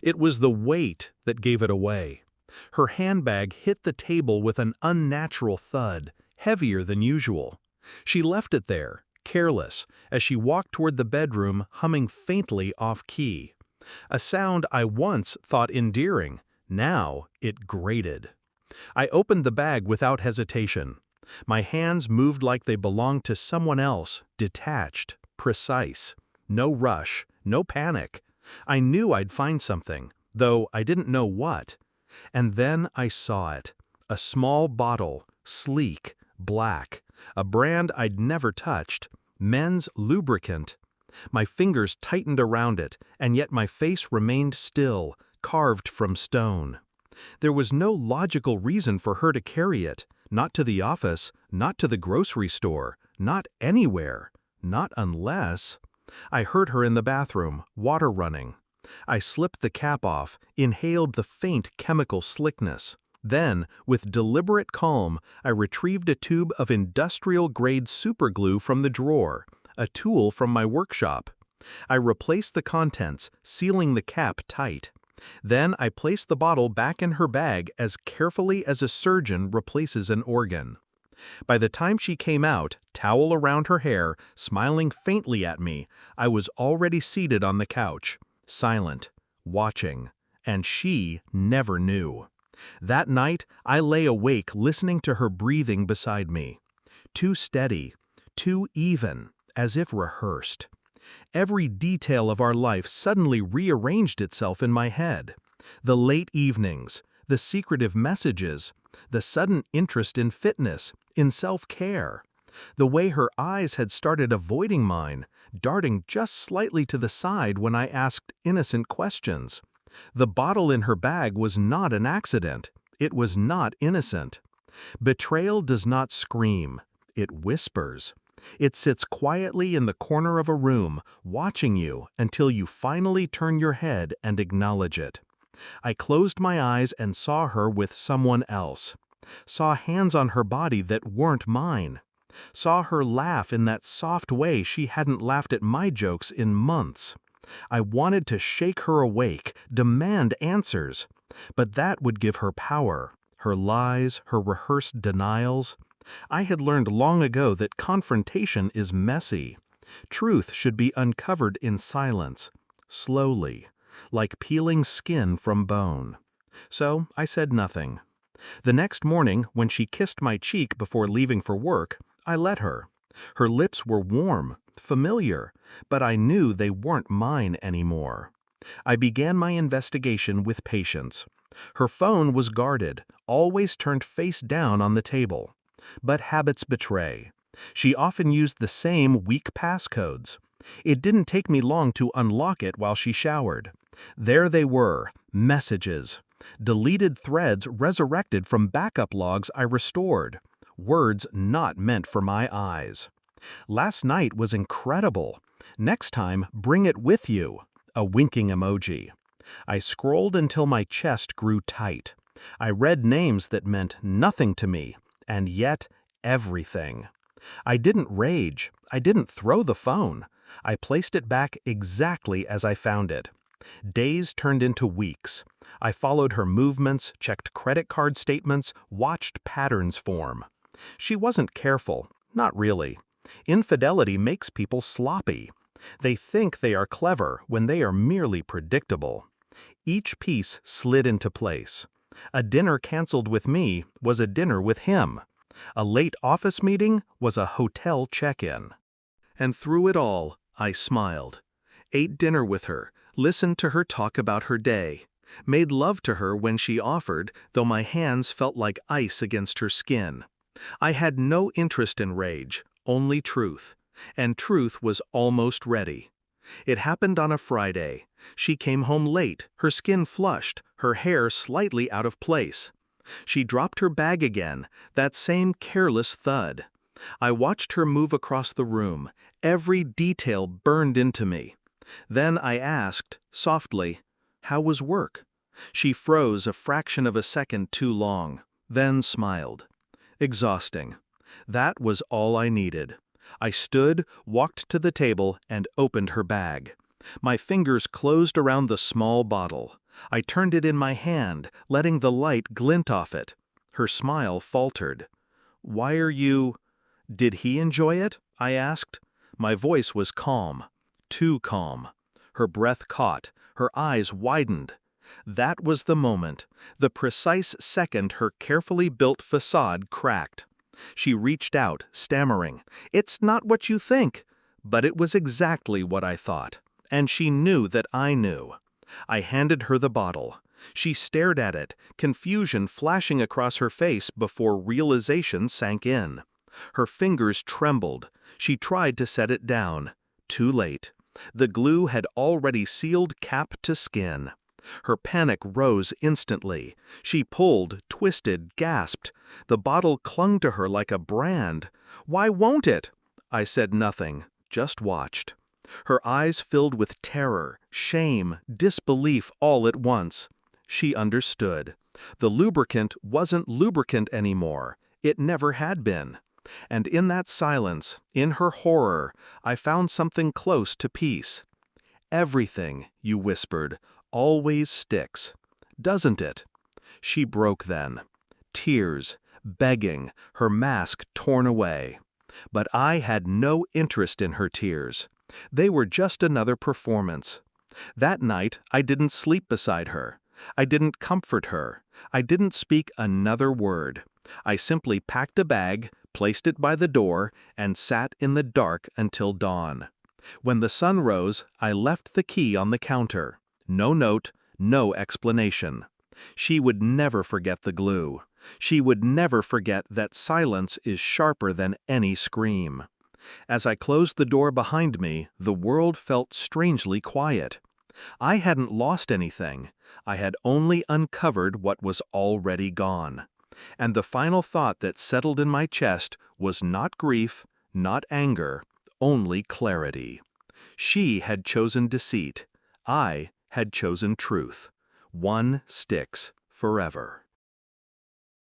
It was the weight that gave it away. Her handbag hit the table with an unnatural thud, heavier than usual. She left it there, careless, as she walked toward the bedroom, humming faintly off-key. A sound I once thought endearing, now it grated. I opened the bag without hesitation. My hands moved like they belonged to someone else, detached, precise. No rush, no panic. I knew I'd find something, though I didn't know what. And then I saw it. A small bottle, sleek, black, a brand I'd never touched, men's lubricant. My fingers tightened around it, and yet my face remained still, carved from stone. There was no logical reason for her to carry it, not to the office, not to the grocery store, not anywhere, not unless... I heard her in the bathroom, water running. I slipped the cap off, inhaled the faint chemical slickness. Then, with deliberate calm, I retrieved a tube of industrial-grade superglue from the drawer, a tool from my workshop. I replaced the contents, sealing the cap tight. Then I placed the bottle back in her bag as carefully as a surgeon replaces an organ. By the time she came out, towel around her hair, smiling faintly at me, I was already seated on the couch, silent, watching, and she never knew. That night, I lay awake listening to her breathing beside me. Too steady, too even, as if rehearsed. Every detail of our life suddenly rearranged itself in my head. The late evenings, the secretive messages, the sudden interest in fitness, in self-care. The way her eyes had started avoiding mine, darting just slightly to the side when I asked innocent questions. The bottle in her bag was not an accident. It was not innocent. Betrayal does not scream. It whispers. It sits quietly in the corner of a room, watching you until you finally turn your head and acknowledge it. I closed my eyes and saw her with someone else. Saw hands on her body that weren't mine. Saw her laugh in that soft way she hadn't laughed at my jokes in months. I wanted to shake her awake, demand answers. But that would give her power, her lies, her rehearsed denials. I had learned long ago that confrontation is messy. Truth should be uncovered in silence, slowly, like peeling skin from bone. So I said nothing. The next morning, when she kissed my cheek before leaving for work, I let her. Her lips were warm, familiar, but I knew they weren't mine anymore. I began my investigation with patience. Her phone was guarded, always turned face down on the table. But habits betray. She often used the same weak passcodes. It didn't take me long to unlock it while she showered. There they were, messages. Deleted threads resurrected from backup logs I restored. Words not meant for my eyes. Last night was incredible. Next time, bring it with you. A winking emoji. I scrolled until my chest grew tight. I read names that meant nothing to me, and yet everything. I didn't rage. I didn't throw the phone. I placed it back exactly as I found it. Days turned into weeks. I followed her movements, checked credit card statements, watched patterns form. She wasn't careful, not really. Infidelity makes people sloppy. They think they are clever when they are merely predictable. Each piece slid into place. A dinner canceled with me was a dinner with him. A late office meeting was a hotel check-in. And through it all, I smiled. Ate dinner with her, listened to her talk about her day, made love to her when she offered, though my hands felt like ice against her skin. I had no interest in rage, only truth. And truth was almost ready. It happened on a Friday. She came home late, her skin flushed, her hair slightly out of place. She dropped her bag again, that same careless thud. I watched her move across the room, every detail burned into me. Then I asked, softly, "How was work?" She froze a fraction of a second too long, then smiled. Exhausting. That was all I needed. I stood, walked to the table, and opened her bag. My fingers closed around the small bottle. I turned it in my hand, letting the light glint off it. Her smile faltered. "Why are you—" "Did he enjoy it?" I asked. My voice was calm. Too calm. Her breath caught, her eyes widened. That was the moment, the precise second her carefully built facade cracked. She reached out, stammering, "It's not what you think." But it was exactly what I thought, and she knew that I knew. I handed her the bottle. She stared at it, confusion flashing across her face before realization sank in. Her fingers trembled. She tried to set it down. Too late. The glue had already sealed cap to skin. Her panic rose instantly. She pulled, twisted, gasped. The bottle clung to her like a brand. "Why won't it?" I said nothing, just watched. Her eyes filled with terror, shame, disbelief all at once. She understood. The lubricant wasn't lubricant anymore. It never had been. And in that silence, in her horror, I found something close to peace. "Everything," you whispered, "always sticks. Doesn't it?" She broke then. Tears, begging, her mask torn away. But I had no interest in her tears. They were just another performance. That night, I didn't sleep beside her. I didn't comfort her. I didn't speak another word. I simply packed a bag, placed it by the door, and sat in the dark until dawn. When the sun rose, I left the key on the counter. No note, no explanation. She would never forget the glue. She would never forget that silence is sharper than any scream. As I closed the door behind me, the world felt strangely quiet. I hadn't lost anything. I had only uncovered what was already gone. And the final thought that settled in my chest was not grief, not anger, only clarity. She had chosen deceit. I had chosen truth. One sticks forever.